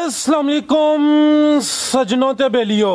अस्सलाम वालेकुम सजनों ते बेलियो।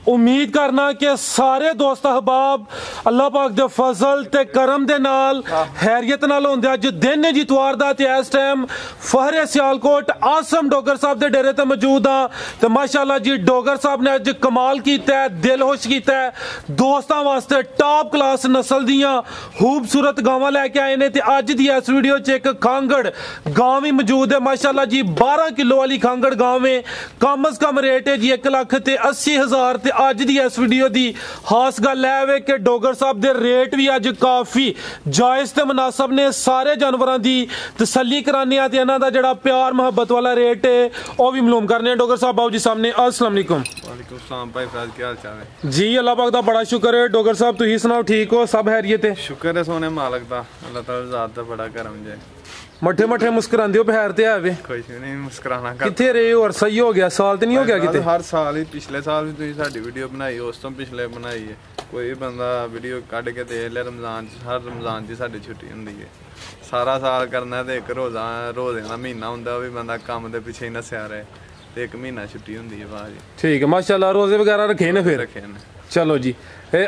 उम्मीद करना कि सारे दोस्त अहबाब अल्लाह पाक दे फजल ते करम दे नाल हैरियत नाल होंदे। अज दिन है जी इतवार दा ते इस टाइम फहरे सियालकोट आसम डोगर साहब दे डेरे ते मौजूद हाँ। ते माशाअल्लाह जी डोगर साहब ने अज कमाल कीता है, दिल खुश कीता है। दोस्तां वास्ते टॉप क्लास नस्ल दियां खूबसूरत गावां लैके आए ने। ते अज दी इस वीडियो च एक खांगड़ गांव भी मौजूद है। माशाअल्लाह जी 12 किलो वाली खांगड़ गांव है। कम अज कम रेट है जी 1,80,000। ते अज दी इस वीडियो दी खास गल है कि डोगर साहब दे रेट भी अज काफी जायज ते मुनासब ने। सारे जानवरों की तसल्ली कराने ते इन्हां दा जिहड़ा प्यार मुहब्बत वाला रेट है वह भी मालूम करने। डोगर साहब बाबू जी सामने अस्सलाम वालेकुम। वालेकुम सलाम भाई फराज, क्या हाल चाल है जी? अल्लाह पाक दा बड़ा शुक्र है। डोगर साहब तुसीं सुनाओ, ठीक हो? सब हैरियत है? शुक्र है सोने मालक दा, अल्लाह ताला ज़ात दा बड़ा करम जे। मठे मठे मुस्कुरांदे हो, बहर ते है वे कुछ नहीं मुस्कुराना कर। किथे रहे हो? अरसा ही हो गया, साल तो नहीं हो गया किते? हर साल ही, पिछले साल भी तुसीं साडी वीडियो बनाई, उस तो पिछले बनाई है। कोई बंदा वीडियो कट के देख ले रमजान हर रमजान की साडी छुट्टी हुंदी है। सारा साल करना ते एक रोज़े दा महीना हुंदा, वो भी बंदा काम दे पिछे ही नस्या रहे ते एक महीना छुट्टी हुंदी है बाहर। ठीक है माशाल्लाह। रोजे वगैरह रखे ने फिर? रखे ने। चलो जी,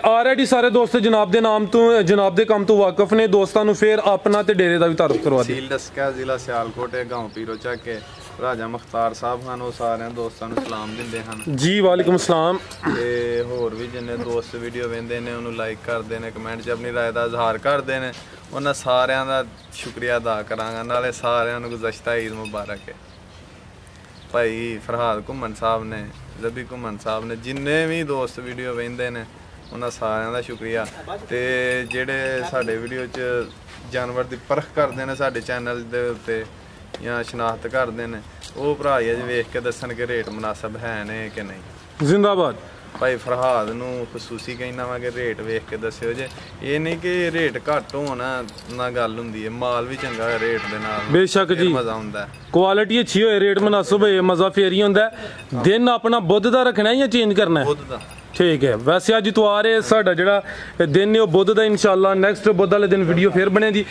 ऑलरेडी सारे दोस्त जनाब दे नाम तो जनाब दे काम तो वाकफ ने। दोस्तां नूं फिर अपना ते डेरे दा भी तारुफ करवा दे। तहसील डस्का, जिला सियालकोट, गांव पीरो चक के राजा मुख्तार साहब खान वो सारे दोस्तों नूं सलाम दिंदे हन जी। वालेकुम सलाम। ते होर भी जिन्ने दोस्त वीडियो वेंदे ने उन्होंने लाइक करते हैं, कमेंट च अपनी राय का इजहार करते हैं, उन्होंने सारिਆਂ ਦਾ शुक्रिया अदा करांगा। नाले सारिਆਂ ਨੂੰ गुज़श्ता ईद मुबारक है। भाई फरहाद घुमन साहब ने, रबी घुमन साहब ने, जिन्ने भी दोस्त वीडियो वेंदे ने उन्होंने सारिਆਂ ਦਾ शुक्रिया। ते ਜਿਹੜੇ ਸਾਡੇ वीडियो च जानवर की परख करते हैं साडे चैनल दे उत्ते या शनाख्त करते हैं, वो भरा ही अज वेख के दसन कि रेट मुनासब है ने कि नहीं। जिंदाबाद। भाई फरहाद नूं खसूसी कहना वा कि रेट वेख के दस्सिओ जे। ये नहीं कि रेट घट होना ना गल हुंदी है, माल भी चंगा रेट दे नाल बेशक जी मजा हुंदा है। क्वालिटी अच्छी होए, रेट मुनासिब होए, मजा फेर ही हुंदा है। दिन अपना बुध दा रखना है या चेंज करना है? बुध दा। ठीक है। वैसे अज इतवार है, साडा जिहड़ा दिन है बुध दा। इंशाअल्लाह नैक्सट बुध वाले दिन वीडियो फिर बने जी।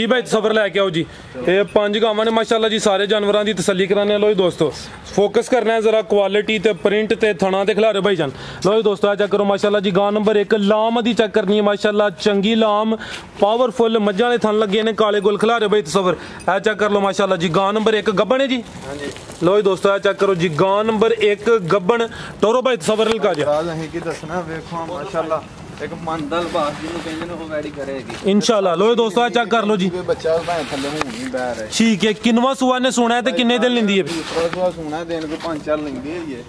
भाई सफर लैके आओ जी। ये 5 गावां ने माशाअल्लाह जी, सारे जानवरों की तसल्ली कराने। लो जी दोस्तों, फोकस करना है जरा क्वालिटी ते प्रिंट ते थणा ते खिलारे भाई जान। लो जी दोस्तों, चेक करो माशाअल्लाह जी। गां नंबर 1 लाम दी चेक करनी है माशाअल्लाह, चंगी लाम, पावरफुल मज्जां वाले थन लगे ने, काले गुल खिलारे भाई सफर। ऐ चेक कर लो माशाअल्लाह जी। गां नंबर 1 गब्बन है जी। लो जी दोस्तों, चेक करो जी। गां नंबर 1 गब्बन। टोरो भाई सफर लगा जा माशाल्लाह एक मंदल बास जिन्हों कहंदे ने वो वैडी करेगी इंशाल्लाह। लो दोस्तों चेक कर लो जी। बच्चा भाए थल्ले हुन नहीं बैठ है। ठीक है। किनवा सुआ ने सुना है ते किन्ने दिन लेंदी है? दूसरा सुना है दिन को 5-4 लेंदी है ये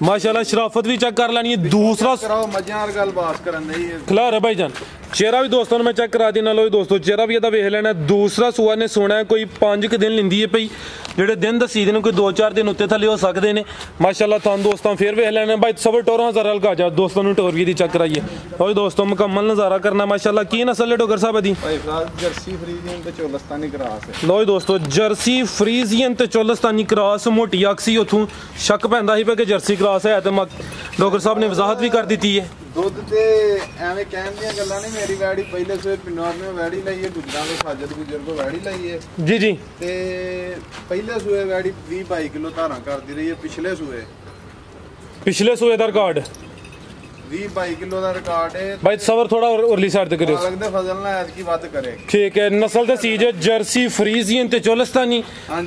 माशाल्लाह। शराफत भी चेक कर लेनी है। दूसरा कराओ मजां नाल गल बात करन दी है। खिला भाई जान। चेहरा भी दोस्तों मैं चेक करा देना। लो दोस्तों, चेहरा भी वेख लेना। दूसरा सुआ ने सोना है, कोई 5 दिन लेंदी है पई। जेडे दिन दसी दे कोई 2-4 दिन उत्ते थले हो सकते हैं माशाल्लाह। थान दोस्तों फिर वेख लेना भाई सबर। टोरा जरा लगा जा दोस्तों ने टोर भी चेक कराइए। लो दोस्तों मुकम्मल नज़ारा करना माशाल्लाह। की नस्ल है डोगर साहब दी? जर्सी फ्रीजियन ते चोलस्तानी क्रॉस है। लो दोस्तों, जर्सी फ्रीजियन ते चोलस्तानी क्रॉस। मोटी अक्सी उथों शक पैंदा ही कि जर्सी क्रॉस है। तो डोगर साहब ने वजाहत भी कर दी है। दुध ते एवें कहन दी गल्लां नहीं। मेरी वैड़ी पहले से पिनौर में वैड़ी लाई है, गुजरां दे साजद गुजर को वैड़ी लाई है जी जी। ते पहले सूए वैड़ी 20-22 किलो धारा करती रही है। पिछले सूए दा रिकॉर्ड 20-22 किलो दा रिकॉर्ड है भाई। सबर थोड़ा उरली साइड ते करियो। मालक दे फजल नाल ऐत की बात करे। ठीक है। नस्ल ते सीज जर्सी फ्रीजियन ते चोलस्तानी।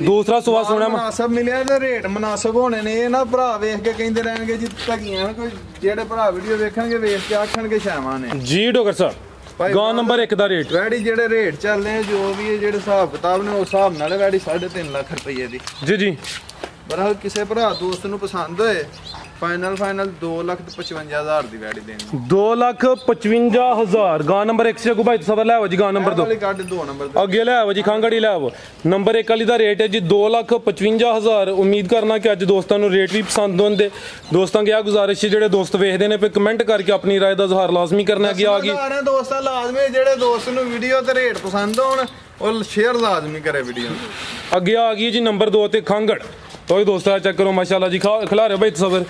दूसरा सुआ सोना मुनासिब मिलिया ते रेट मुनासिब होने ने। ये ना भरा वेख के कहंदे रहणगे जी ठगियां कोई। जेड़े भरा वीडियो वेखणगे वेख के आखणगे शावां ने जी। डोगर साहब गां नंबर 1 दा रेट वैड़ी जेड़े रेट चल रहे जो भी है जेड़े हिसाब किताब ने उस हिसाब नाल वैड़ी 3.5 लाख रुपए दी जी जी। बरहाल किसी भरा दोस्त नूं पसंद होए फाइनल 2,55,000 दी वैड़ी देनी। 2,55,000। गां नंबर 1 से भाई सबर ले आओ जी। गां नंबर 2 अगे ले आओ जी। खांगड़ी ले आओ। नंबर 1 वाली दा रेट है जी 2,55,000। उम्मीद करना कि अज दोस्तों को रेट भी पसंद होंगे। दोस्तों की यह गुजारिश है जेडे दोस्त वेखते हैं पे कमेंट करके अपनी राय का इजहार लाजमी करना कि आ गई। दोस्त लाजमी जेडे दोस्त नूं वीडियो ते रेट पसंद होण और शेयर लाजमी करे वीडियो। अगे आ गई जी नंबर 2 ते खांगड़। तो दोस्तों चेक करो माशाल्लाह जी। खिला रहे भाई सबर।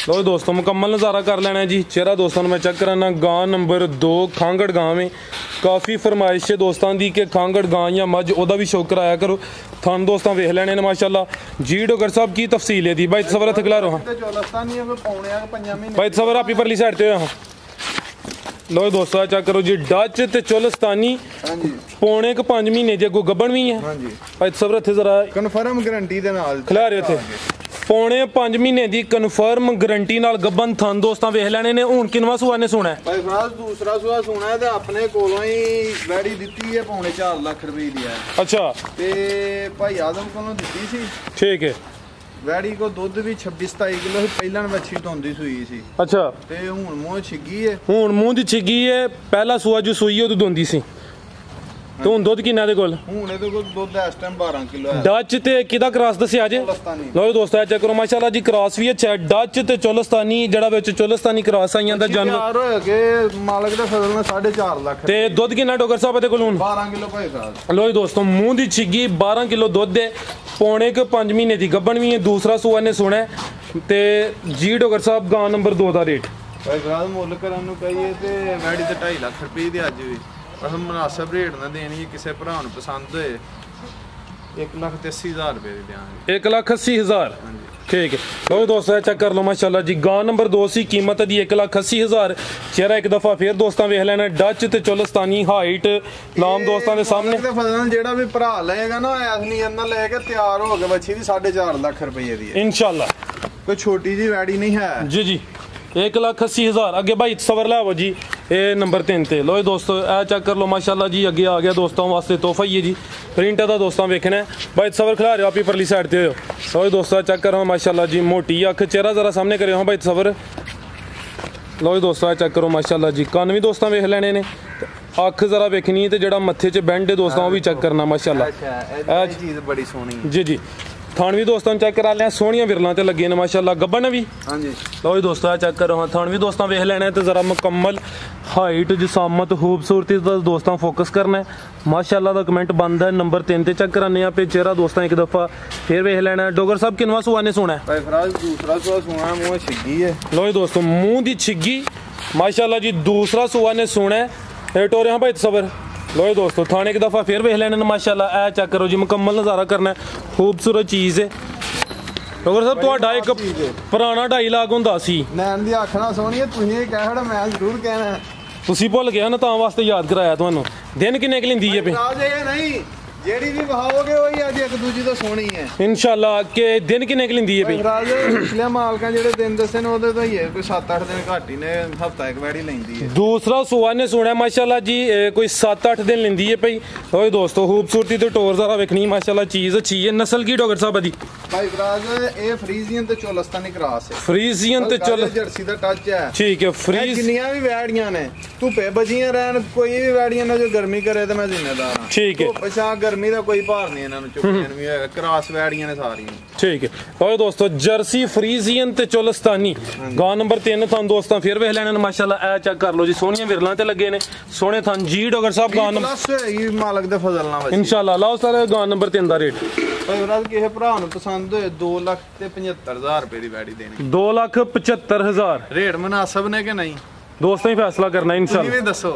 लो दोस्तों मुकम्मल नज़ारा कर लेना है जी। चेहरा दोस्तों मैं चेक कराना, गां नंबर 2 खांगड़ गां में काफ़ी फरमाइश है दोस्तों की कि खांगड़ गां या मज ओदा भी शौक कराया करो। थान दोस्तों वेख लेने ने माशाल्लाह जी। डॉक्टर साहब की तफसील है दी भाई तसवर हथ खिला रहा भाई तसवर आप परली साइड पे हाँ। लो दोस्तों चेक करो जी, डच ते चोलस्तानी पौने क 5 महीने जे गब्बन भी है भाई तसवर हथे जरा कन्फर्म गारंटी दे नाल खिला रहे थे। पौने 5 महीने की कन्फर्म गारंटी नाल गब्बन थान दोस्तों वेख लेने ने। हुण किनवा सुआ ने सुना है भाई फिलहाल दूसरा सुआ सुना है ते अपने कोलों ही वैड़ी दित्ती है पौने 4 लाख रुपए दी है। अच्छा ते भाई आदम कोलों दित्ती सी। ठीक है। वैड़ी को दुध भी 26-27 किलो ही पहला मच्छी धोंदी सुई सी। अच्छा ते हुण मूंह छिगी है। हुण मूंह दी छिगी है, पहला सुआ जो सुई है धोंदी सी तो हुण दुध किन्ना दे कोल? हुण इहदे कोल दुध इस टाइम 12 किलो है। डच ते किदा क्रॉस दस्सिया जे? लो दोस्तों चेक करो माशाल्लाह जी, क्रॉस भी अच्छा है। डच ते चोलस्तानी जेड़ा विच चोलस्तानी क्रॉस आईयां दा जन्म तैयार होया के मालक दे फजल ने 4.5 लाख ते दुध किन्ना डॉक्टर साहब दे कोल हुण? 12 किलो भाई साहब। लो दोस्तों मुंह दी छिगी 12 किलो दुध है, पौने क 5 महीने की गब्बन भी है। दूसरा सुआ ने सुना है ते जी डॉक्टर साहब गां नंबर 2 दा रेट भाई फिलहाल मुੱਲ ਕਰਨ ਨੂੰ ਕਹੀਏ ਤੇ ਵੈੜੀ ਤੇ 2.5 ਲੱਖ ਰੁਪਏ ਦੀ ਅੱਜ ਵੀ ਅਸਾਂ ਮੁਨਾਸਬ ਰੇਟ ਨਾ ਦੇਣੀ ਹੈ। ਕਿਸੇ ਭਰਾ ਨੂੰ ਪਸੰਦ ਹੋਏ 1,80,000 रुपए ਦੀ ਦੇਾਂਗੇ। 1,80,000 ठीक है। लो दोस्तों चेक कर लो माशाल्लाह जी, गां नंबर 2 सी कीमत दी 1,80,000। चेहरा एक दफा फिर दोस्तों वेख लेना, डच ते चोलस्तानी हाइट नाम दोस्तों के सामने फजल जेड़ा भी भरा लेगा ना ऐसनी अन्ना लेके तैयार हो गए बच्ची दी 4.5 लाख रुपए दी इंशाल्लाह। कोई छोटी जी वैड़ी नहीं है जी जी। 1,80,000 अगे भाई सवर लाओ जी, ये नंबर 3 ते। लो दोस्तों ए चेक कर लो माशाल्लाह जी, अगे आ गया दोस्तों वास्ते तोहफा ही है जी। प्रिंट दा दोस्तों वेखना है भाई सवर खिला रहे हो आप ही परली साइड ते हो। लो दोस्तों चेक करो माशाल्लाह जी, मोटी अख चेहरा जरा सामने करो हाँ भाई सवर। लो दोस्तों चेक करो माशाल्लाह जी, कान भी दोस्तों वेख लेने ने, अख जरा वेखनी है, जेड़ा मत्थे च बैंड है दोस्तों वो भी चेक करना माशाल्लाह। चीज बड़ी सोहनी जी जी। थान भी दोस्तों चेक करा लिया, सोहनिया विरलां ते लगे ने माशाल्लाह, गब्बन भी। हाँ जी। लो दोस्तों चेक करो हाँ, थान भी दोस्तों वेख लेना है तो जरा मुकम्मल हाइट जिसामत खूबसूरती का दोस्तों फोकस करना है माशाल्लाह दा कमेंट बंद है। नंबर 3 ते चेक कराने आप चेहरा दोस्तों एक दफा फिर वेख लेना है। डॉक्टर साहब किनवा सुआ ने सुना है? भाई फिलहाल दूसरा सुआ सुना है, मुंह छिगी है। लो दोस्तों मुंह दी छिगी माशाल्लाह जी, दूसरा सुआ ने सुना है टोरे हाँ भाई सबर। लो दोस्तों थाने एक दफ़ा फिर वेख लेने माशाल्लाह, ए चेक करो जी, मुकम्मल नज़ारा करना है, खूबसूरत चीज़ है। डॉक्टर साहब तुहाडा एक पुराना डायलॉग हुंदा सी, नैन दी अख ना सोहनी है, तुसीं ये कहड़ा मैं जरूर कहना है। तुसीं भुल गए ना, तां वास्ते याद कराया तुहानू। दिन किन्ने क लैंदी है पे? नहीं जेड़ी भी बहाओगे वही अज एक दूजी तो सोनी है इंशाल्लाह। के दिन किन्ने क लैंदी है पे? पिछले मालकां जेड़े दिन दसे ने ओदे तो ही है कोई 7-8 दिन घट ही ने, हफ्ता एक वैड़ी लैंदी है। दूसरा सुआ ने सुना माशाल्लाह जी, कोई 7-8 दिन लैंदी है भाई। ओए दोस्तों खूबसूरती तो टोर जरा वेखनी माशाल्लाह, चीज़ अच्छी है। नस्ल की डॉक्टर साहब दी? भाई फिराज ये फ्रीजियन ते चोलस्तानी क्रॉस है। फ्रीजियन ते चोल जर्सी दा टच है। ठीक है। फ्रीज जिन्नियां भी वैड़ियां ने धुप्पे बजियां रहन, कोई भी वैड़ियां ने जो गर्मी करे तो मैं जिम्मेदार हां। ठीक है। पछा गर्मी दा कोई भार नहीं इन्हां नु, चुक्कियां भी है, क्रॉस वैड़ियां ने सारियां। ठीक है। ओए दोस्तों जर्सी फ्रीजियन ते चोलस्तानी गां नंबर 3 थान दोस्तों फिर वेख लेना माशाल्लाह, ए चेक कर लो जी, सोहनियां विरलां ते लगे ने, सोहने थान जी। डॉक्टर साहब गां नंबर मालक दे फजल नाल इंशाल्लाह लाओ सर गां नंबर 3 दा रेट। भाई फिराज किसे भरा नु पसंद होए 2,75,000 रुपए दी वैड़ी देनी। 2,75,000 रेट मुनासिब ने कि नहीं दोस्तों ही फैसला करना इंशाल्लाह। दसो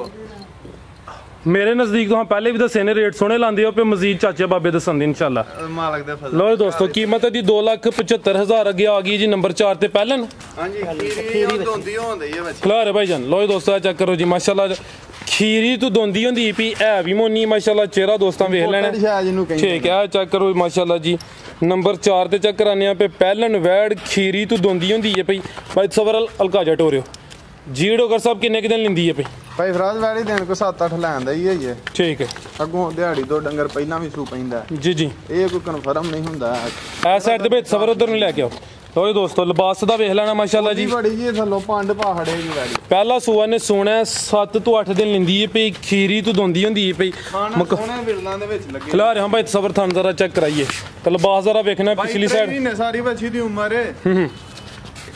मेरे नजदीक तो हाँ पहले भी दसे ने रेट सोने लांदे हो पे, मजीद चाचे बाबे दसन इंशाल्लाह। मालक दे फजल। लो दोस्तों कीमत है दी 2,75,000 अगे आ गई जी। नंबर 4 ते पहलन हां जी खीरी दोंदी होंदी है बच्ची। खिला रहे भाईजान। लो दोस्तों चेक करो जी माशाल्लाह, खीरी तो दोंदी होंदी पी है भी मोनी माशाल्लाह, चेहरा दोस्तों वेख लेना। ठीक है चेक करो माशाल्लाह जी, नंबर 4 ते चेक कराने पे पहलन वैड़ खीरी तो दोंदी होंदी है पई। भाई सवर हल्का जट हो रहे हो जी। डॉक्टर साहब किन्ने दिन लेंदी है पे? भाई फिराज वैड़ी दिन को 7-8 लैंदा ही है। ठीक है। अगों दिहाड़ी 2 डंगर पहला भी सू पैंदा जी जी, ये कोई कन्फर्म नहीं हुंदा। ए साइड ते सवर उधर नहीं लेके आओ। तो दोस्तों लिबास दा वेख लेना माशाल्लाह जी, बड़ी जी थल्लों पंड पहाड़े जी वैड़ी। पहला सुआ ने सोना 7 तो 8 दिन लेंदी है पई, खीरी तो दोंदी होंदी है पई। सोने विरलां दे विच लगे खिला रहे हां भाई सबर थान जरा चेक कराइए, तो लिबास जरा देखना पिछली साइड सारी बच्ची दी उम्र है।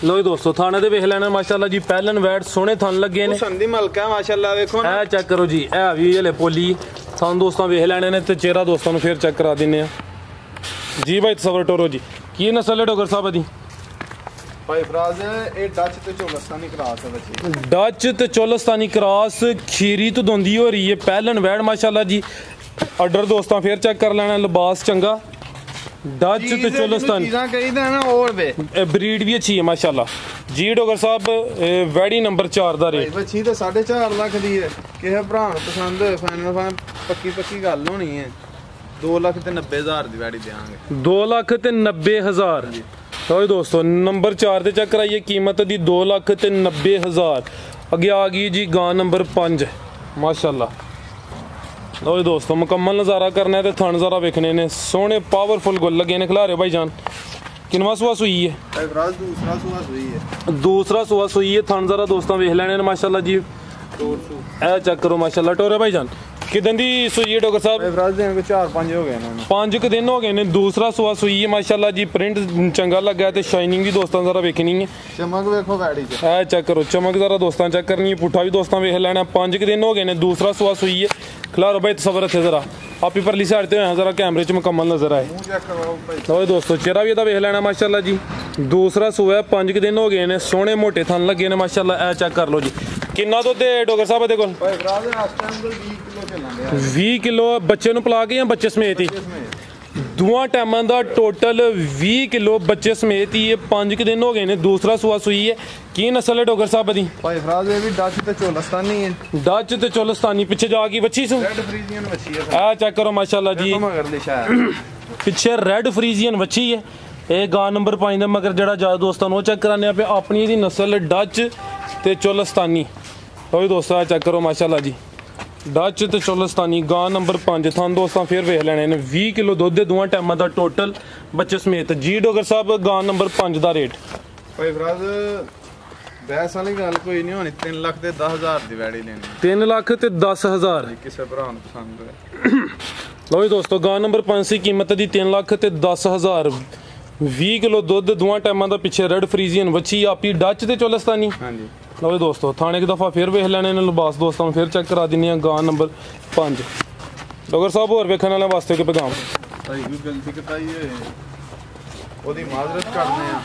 लो दोस्तों थाने दे वेख लेना माशाल्लाह जी, पहलन वैट सोने थान लगे ने, संधी मलका माशाल्लाह देखो ए चेक करो जी, ए भी हले पोली थान दोस्तों वेख लेने ने ते चेहरा दोस्तों फिर चेक करा दिने जी। भाई सबर टोरो जी की नस्ल है डॉक्टर साहब दी? ਭਾਈ ਫਰਾਜ਼ ਇਹ ਡੱਚ ਤੇ ਚੋਲਸਤਾਨੀ ਕਰਾਸ ਹੈ ਬੱਚੀ। डच ते चोलस्तानी क्रॉस खीरी तो दोंदी हो रही है पहलन वैड़ माशाल्लाह जी। ऑर्डर दोस्तों फिर चेक कर लेना लिबास चंगा डच ते चोलस्तानी चीज़ां कहीदा ना और वे ब्रीड भी अच्छी है माशाल्लाह जी। डोगर साहब वैड़ी नंबर 4 दा रेट ਬੱਚੀ ਤੇ 4.5 ਲੱਖ ਦੀ ਹੈ। ਕਿਸੇ ਭਰਾ ਨੂੰ ਪਸੰਦ ਹੋਏ ਫਾਈਨਲ ਪੱਕੀ ਗੱਲ ਹੋਣੀ ਹੈ। 2,90,000 ਦੀ ਵੈੜੀ ਦੇਵਾਂਗੇ। 2,90,000 तो दोस्तों नंबर 4 ਤੇ ਚੈੱਕ ਕਰਾਈਏ कीमत दी 2,90,000। ਅੱਗੇ ਆ ਗਈ ਜੀ ਗਾਂ ਨੰबर 5 ਮਾਸ਼ਾਅੱਲਾ। ਲਓ ਜੀ ਦੋਸਤੋ ਮੁਕੰਮਲ ਨਜ਼ਾਰਾ ਕਰਨਾ ਹੈ ਤੇ ਥਣ ਜ਼ਰਾ ਵੇਖਣੇ ਨੇ ਸੋਹਣੇ ਪਾਵਰਫੁਲ ਗੁੱਲ ਲੱਗੇ ਨੇ। ਖਿਲਾ ਰਹੇ ਭਾਈ ਜਾਨ ਕਿੰਨਵਾ ਸੂਆ ਸੂਈ ਹੈ? ਭਾਈ ਫਰਾਜ਼ ਦੂਸਰਾ ਸੂਆ ਸੂਈ ਹੈ। ਦੂਸਰਾ ਸੂਆ ਸੂਈ ਹੈ। ਥਣ ਜ਼ਰਾ ਦੋਸਤਾਂ ਵੇਖ ਲੈਣੇ ਨੇ ਮਾਸ਼ਾਅੱਲਾ ਜੀ। ਇਹ ਚੈੱਕ ਕਰੋ ਮਾਸ਼ਾਅੱਲਾ ਟੋਰੇ ਭਾਈ ਜਾਨ ਕਿਦਾਂ ਦੀ ਸੂਈ ਹੈ ਡਾਕਟਰ ਸਾਹਿਬ? ਭਾਈ ਫਰਾਜ਼ ਦੇ 4-5 ਹੋ ਗਏ ਨੇ। 5 ਦਿਨ ਹੋ ਗਏ ਨੇ। ਦੂਸਰਾ ਸੂਆ ਸੂਈ ਹੈ ਮਾਸ਼ਾਅੱਲਾ ਜੀ। ਪ੍ਰਿੰਟ ਚੰਗਾ ਲੱਗਾ ਤੇ ਸ਼ਾਈਨਿੰਗ ਵੀ ਦੋਸਤਾਂ ਜ਼ਰਾ ਵੇਖਣੀ ਹੈ। ਚਮਕ ਵੇਖੋ ਵੈੜੀ 'ਚ। ਇਹ ਚੈੱਕ ਕਰੋ ਚਮਕ ਜ਼ਰਾ ਦੋਸਤਾਂ ਚੈੱਕ ਕਰਨੀ ਹੈ। ਪੁੱਠਾ ਵੀ ਦੋਸਤਾਂ ਵੇਖ ਲੈਣਾ। 5 ਦਿਨ ਹੋ ਗਏ ਨੇ। ਦੂਸਰਾ ਸੂਆ ਸੂਈ ਹੈ। ਖਿਲਾਰੋ ਭਾਈ ਤਸਵਰ ਇੱਥੇ ਜ਼ਰਾ ਆਪੀ ਪਰਲੀ ਸਾਈਡ ਤੇ ਹੋਇਆ ਜ਼ਰਾ ਕੈਮਰੇ 'ਚ ਮੁਕੰਮਲ ਨਜ਼ਰ ਆਏ। ਮੂੰਹ ਚੈੱਕ ਕਰਵਾਓ ਭਾਈ। ਲਓ ਦੋਸਤੋ ਚਿਹਰਾ ਵੀ ਇਹਦਾ ਵੇਖ ਲੈਣਾ ਮਾਸ਼ਾਅੱਲਾ ਜੀ। ਦੂਸਰਾ ਸੂਆ 5 ਦਿਨ ਹੋ ਗਏ ਨੇ। ਸੋਹਣੇ ਮੋਟੇ ਥਣ ਲੱਗੇ ਨੇ ਮਾਸ਼ਾਅੱਲਾ। ਇਹ ਚੈੱਕ ਕਰ ਲਓ ਜੀ ਕਿੰਨਾ ਦੁੱਧ ਹੈ ਡਾਕਟਰ ਸਾਹਿਬ ਇਹਦੇ ਕੋਲ? ਭਾਈ ਫਰਾਜ਼ ਇਸ ਟਾਈਮ ਕੋਲ 20 ਕਿਲੋ ਚੱਲਣ ਡਿਆ। 20 ਕਿਲੋ ਬੱਚੇ ਨੂੰ ਪਿਲਾ ਕੇ ਜਾਂ ਬੱਚੇ ਸਮੇਤ ਹੀ? ਦੋਵਾਂ ਟਾਈਮਾਂ ਦਾ ਟੋਟਲ 20 ਕਿਲੋ ਬੱਚੇ ਸਮੇਤ ਹੀ। ਇਹ 5 ਦਿਨ ਹੋ ਗਏ ਨੇ। ਦੂਸਰਾ ਸੂਆ ਸੂਈ ਹੈ। ਕੀ ਨਸਲ ਹੈ ਡਾਕਟਰ ਸਾਹਿਬ ਦੀ? ਭਾਈ ਫਰਾਜ਼ ਇਹ ਵੀ ਡੱਚ ਤੇ ਚੋਲਸਤਾਨੀ ਹੈ। ਡੱਚ ਤੇ ਚੋਲਸਤਾਨੀ ਪਿੱਛੇ ਜਾ ਕੇ ਬੱਚੀ ਸੂ ਰੈਡ ਫਰੀਜ਼ੀਅਨ ਵੱਛੀ ਹੈ। ਆ ਚੈੱਕ ਕਰੋ ਮਾਸ਼ਾਅੱਲਾ ਜੀ। ਮਗਰ ਲਿਖਿਆ ਹੈ ਪਿੱਛੇ ਰੈਡ ਫਰੀਜ਼ੀਅਨ ਵੱਛੀ ਹੈ। ਇਹ ਗਾਂ ਨੰਬਰ 5 ਦਾ ਮਗਰ ਜਿਹੜਾ ਜਾ ਦੋਸਤਾਂ ਨੂੰ ਉਹ ਚੈੱਕ ਕਰਾਨੇ ਆ ਪਿਆ। ਆਪਣੀ ਇਹਦੀ ਨਸਲ ਡੱਚ ਤੇ ਚੋਲਸਤਾਨੀ। ਉਹ ਦੋਸਤਾਂ ਆ ਚੈੱਕ ਕਰੋ ਮਾਸ਼ਾਅੱਲਾ ਜੀ। ਡੱਚ ਤੇ ਚੋਲਸਤਾਨੀ ਗਾਂ ਨੰਬਰ 5 ਤੁਹਾਨੂੰ ਦੋਸਤਾਂ ਫੇਰ ਵੇਖ ਲੈਣੇ ਨੇ। 20 ਕਿਲੋ ਦੁੱਧ ਦੇ ਦੋਵਾਂ ਟਾਈਮਾਂ ਦਾ ਟੋਟਲ ਬੱਚੇ ਸਮੇਤ ਜੀ। ਡੋਗਰ ਸਾਹਿਬ ਗਾਂ ਨੰਬਰ 5 ਦਾ ਰੇਟ? ਭਾਈ ਫਰਾਜ਼ ਬੈਸ ਵਾਲੀ ਗੱਲ ਕੋਈ ਨਹੀਂ ਹੋਣੀ। 3 ਲੱਖ ਤੇ 10,000 ਦੀ ਵੈੜੀ ਲੈਣੀ। 3 ਲੱਖ ਤੇ 10,000 ਕਿਸੇ ਭਰਾ ਨੂੰ ਪਸੰਦ ਹੋਏ। ਲਓ ਜੀ ਦੋਸਤੋ ਗਾਂ ਨੰਬਰ 5 ਸੀ ਕੀਮਤ ਦੀ 3 ਲੱਖ ਤੇ 10,000। 20 ਕਿਲੋ ਦੁੱਧ ਦੋਵਾਂ ਟਾਈਮਾਂ ਦਾ ਪਿੱਛੇ ਰੈਡ ਫਰੀਜ਼ੀਅਨ ਵੱਛੀ ਆਪੀ ਡੱਚ ਤੇ ਚੋਲਸਤਾਨੀ। ਹਾਂਜੀ ਲਓ ਜੀ ਦੋਸਤੋ ਥਾਣੇ ਇੱਕ ਦਫਾ ਫਿਰ ਵੇਖ ਲੈਣੇ ਨੇ। ਲਿਬਾਸ ਦੋਸਤਾਂ ਨੂੰ ਫਿਰ ਚੈੱਕ ਕਰਾ ਦਿੰਦੇ ਆ। ਗਾਂ ਨੰਬਰ 5 ਡਾਕਟਰ ਸਾਹਿਬ ਹੋਰ ਵੇਖਣ ਵਾਲਿਆਂ ਵਾਸਤੇ ਕੋਈ ਪੈਗਾਮ? ਭਾਈ ਕੋਈ ਗਲਤੀ ਕਤਾਈ ਹੋਏ ਉਹਦੀ ਮਾਜ਼ਰਤ ਕਰਦੇ ਆ।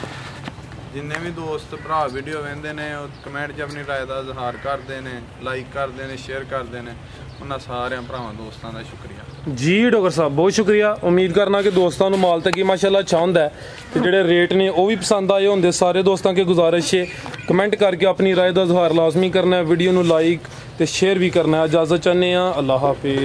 ਜਿੰਨੇ ਵੀ ਦੋਸਤ ਭਰਾ ਵੀਡੀਓ ਵੇਖਦੇ ਨੇ ਉਹ ਕਮੈਂਟ 'ਚ ਆਪਣੀ ਰਾਏ ਦਾ ਇਜ਼ਹਾਰ ਕਰਦੇ ਨੇ, ਲਾਈਕ ਕਰਦੇ ਨੇ, ਸ਼ੇਅਰ ਕਰਦੇ ਨੇ। ਉਹਨਾਂ ਸਾਰਿਆਂ ਭਰਾਵਾਂ ਦੋਸਤਾਂ ਦਾ ਸ਼ੁਕਰੀਆ ਜੀ ਡਾਕਟਰ ਸਾਹਿਬ ਬਹੁਤ ਸ਼ੁਕਰੀਆ। ਉਮੀਦ ਕਰਨਾ ਕਿ ਦੋਸਤਾਂ ਨੂੰ ਮਾਲ ਤੱਕ ਮਾਸ਼ਾਅੱਲਾ ਅੱਛਾ ਹੁੰਦਾ ਹੈ ਤੇ ਜਿਹੜੇ ਰੇਟ ਨੇ ਉਹ ਵੀ ਪਸੰਦ ਆਏ ਹੁੰਦੇ। ਸਾਰੇ ਦੋਸਤਾਂ ਕੇ ਗੁਜ਼ਾਰਿਸ਼ ਹੈ ਕਮੈਂਟ ਕਰਕੇ ਆਪਣੀ ਰਾਏ ਦਾ ਇਜ਼ਹਾਰ ਲਾਜ਼ਮੀ ਕਰਨਾ ਹੈ। ਵੀਡੀਓ ਨੂੰ ਲਾਈਕ ਤੇ ਸ਼ੇਅਰ ਵੀ ਕਰਨਾ ਹੈ। ਇਜਾਜ਼ਤ ਚਾਹੁੰਦੇ ਹਾਂ। ਅੱਲਾਹ ਹਾਫਿਜ਼।